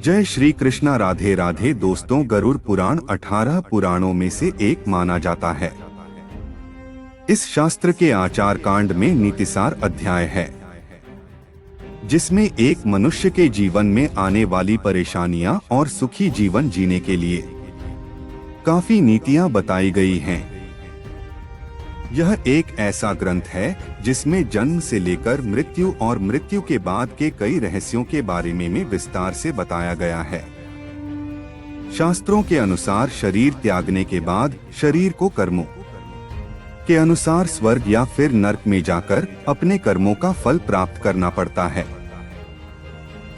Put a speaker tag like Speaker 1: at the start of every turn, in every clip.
Speaker 1: जय श्री कृष्णा। राधे राधे दोस्तों, गरुड़ पुराण 18 पुराणों में से एक माना जाता है। इस शास्त्र के आचार कांड में नीतिसार अध्याय है, जिसमें एक मनुष्य के जीवन में आने वाली परेशानियां और सुखी जीवन जीने के लिए काफी नीतियां बताई गई हैं। यह एक ऐसा ग्रंथ है जिसमें जन्म से लेकर मृत्यु और मृत्यु के बाद के कई रहस्यों के बारे में विस्तार से बताया गया है। शास्त्रों के अनुसार शरीर त्यागने के बाद शरीर को कर्मों के अनुसार स्वर्ग या फिर नरक में जाकर अपने कर्मों का फल प्राप्त करना पड़ता है।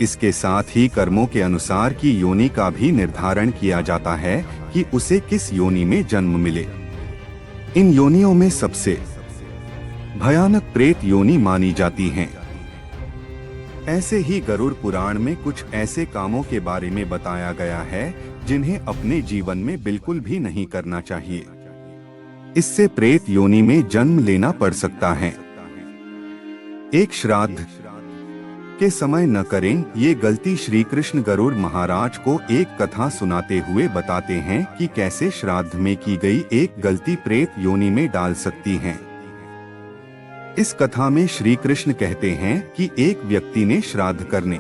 Speaker 1: इसके साथ ही कर्मों के अनुसार की योनि का भी निर्धारण किया जाता है कि उसे किस योनि में जन्म मिले। इन योनियों में सबसे भयानक प्रेत योनि मानी जाती हैं। ऐसे ही गरुड़ पुराण में कुछ ऐसे कामों के बारे में बताया गया है जिन्हें अपने जीवन में बिल्कुल भी नहीं करना चाहिए। इससे प्रेत योनि में जन्म लेना पड़ सकता है। एक श्राद्ध के समय न करें ये गलती। श्री कृष्ण गरुड़ महाराज को एक कथा सुनाते हुए बताते हैं कि कैसे श्राद्ध में की गई एक गलती प्रेत योनि में डाल सकती है। इस कथा में श्री कृष्ण कहते हैं कि एक व्यक्ति ने श्राद्ध करने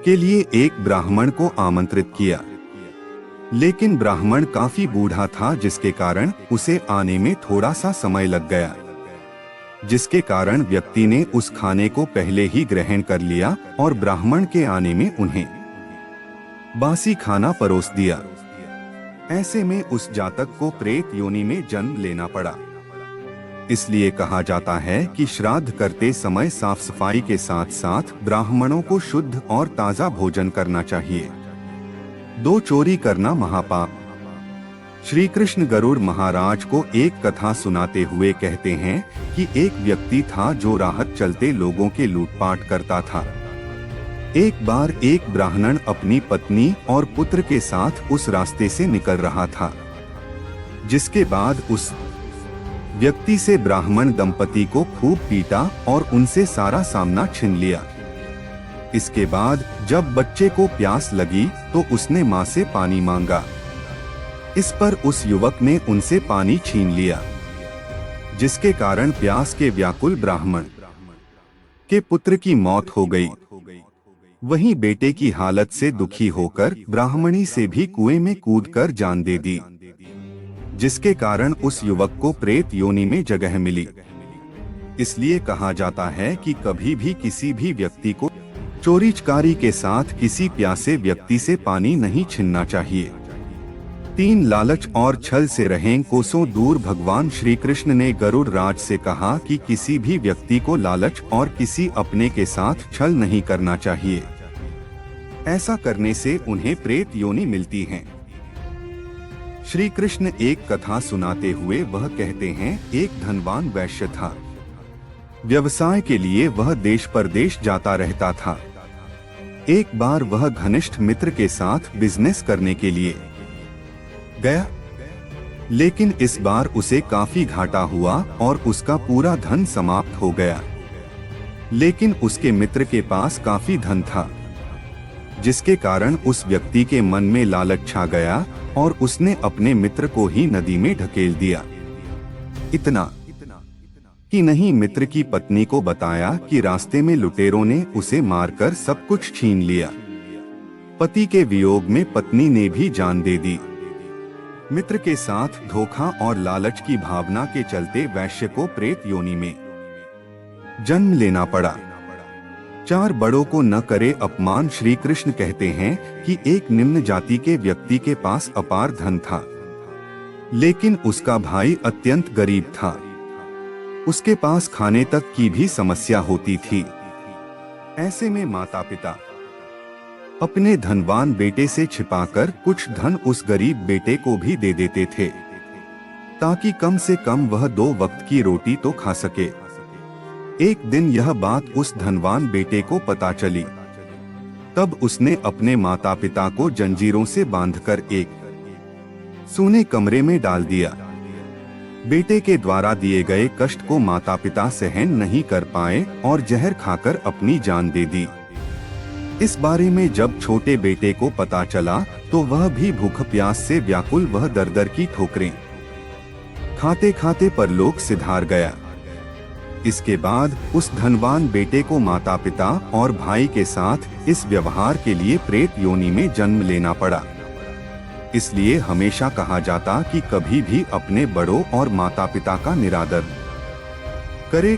Speaker 1: के लिए एक ब्राह्मण को आमंत्रित किया, लेकिन ब्राह्मण काफी बूढ़ा था, जिसके कारण उसे आने में थोड़ा सा समय लग गया, जिसके कारण व्यक्ति ने उस खाने को पहले ही ग्रहण कर लिया और ब्राह्मण के आने में उन्हें बासी खाना परोस दिया। ऐसे में उस जातक को प्रेत योनि में जन्म लेना पड़ा। इसलिए कहा जाता है कि श्राद्ध करते समय साफ सफाई के साथ साथ ब्राह्मणों को शुद्ध और ताजा भोजन करना चाहिए। 2 चोरी करना महापाप। श्री कृष्ण गरुड़ महाराज को एक कथा सुनाते हुए कहते हैं कि एक व्यक्ति था जो राहत चलते लोगों के लूटपाट करता था। एक बार एक ब्राह्मण अपनी पत्नी और पुत्र के साथ उस रास्ते से निकल रहा था, जिसके बाद उस व्यक्ति से ब्राह्मण दंपति को खूब पीटा और उनसे सारा सामना छीन लिया। इसके बाद जब बच्चे को प्यास लगी तो उसने मां से पानी मांगा। इस पर उस युवक ने उनसे पानी छीन लिया, जिसके कारण प्यास के व्याकुल ब्राह्मण के पुत्र की मौत हो गई। वहीं बेटे की हालत से दुखी होकर ब्राह्मणी से भी कुएं में कूदकर जान दे दी, जिसके कारण उस युवक को प्रेत योनि में जगह मिली। इसलिए कहा जाता है कि कभी भी किसी भी व्यक्ति को चोरी-चकारी के साथ किसी प्यासे व्यक्ति से पानी नहीं छीनना चाहिए। 3 लालच और छल से रहें कोसों दूर। भगवान श्री कृष्ण ने गरुड़ राज से कहा कि किसी भी व्यक्ति को लालच और किसी अपने के साथ छल नहीं करना चाहिए। ऐसा करने से उन्हें प्रेत योनि मिलती है। श्री कृष्ण एक कथा सुनाते हुए वह कहते हैं, एक धनवान वैश्य था। व्यवसाय के लिए वह देश परदेश जाता रहता था। एक बार वह घनिष्ठ मित्र के साथ बिजनेस करने के लिए गया, लेकिन इस बार उसे काफी घाटा हुआ और उसका पूरा धन समाप्त हो गया। लेकिन उसके मित्र के पास काफी धन था, जिसके कारण उस व्यक्ति के मन में लालच छा गया और उसने अपने मित्र को ही नदी में ढकेल दिया। इतना कि नहीं, मित्र की पत्नी को बताया कि रास्ते में लुटेरों ने उसे मारकर सब कुछ छीन लिया। पति के वियोग में पत्नी ने भी जान दे दी। मित्र के साथ धोखा और लालच की भावना के चलते वैश्य को प्रेत योनि में जन्म लेना पड़ा। 4 बड़ों को न करे अपमान। श्री कृष्ण कहते हैं कि एक निम्न जाति के व्यक्ति के पास अपार धन था, लेकिन उसका भाई अत्यंत गरीब था। उसके पास खाने तक की भी समस्या होती थी। ऐसे में माता पिता अपने धनवान बेटे से छिपाकर कुछ धन उस गरीब बेटे को भी दे देते थे, ताकि कम से कम वह 2 वक्त की रोटी तो खा सके। एक दिन यह बात उस धनवान बेटे को पता चली। तब उसने अपने माता पिता को जंजीरों से बांधकर एक सूने कमरे में डाल दिया। बेटे के द्वारा दिए गए कष्ट को माता पिता सहन नहीं कर पाए और जहर खाकर अपनी जान दे दी। इस बारे में जब छोटे बेटे को पता चला तो वह भी भूख प्यास से व्याकुल वह दर-दर की ठोकरें खाते खाते परलोक सिधार गया। इसके बाद उस धनवान बेटे को माता पिता और भाई के साथ इस व्यवहार के लिए प्रेत योनि में जन्म लेना पड़ा। इसलिए हमेशा कहा जाता कि कभी भी अपने बड़ों और माता पिता का निरादर करे।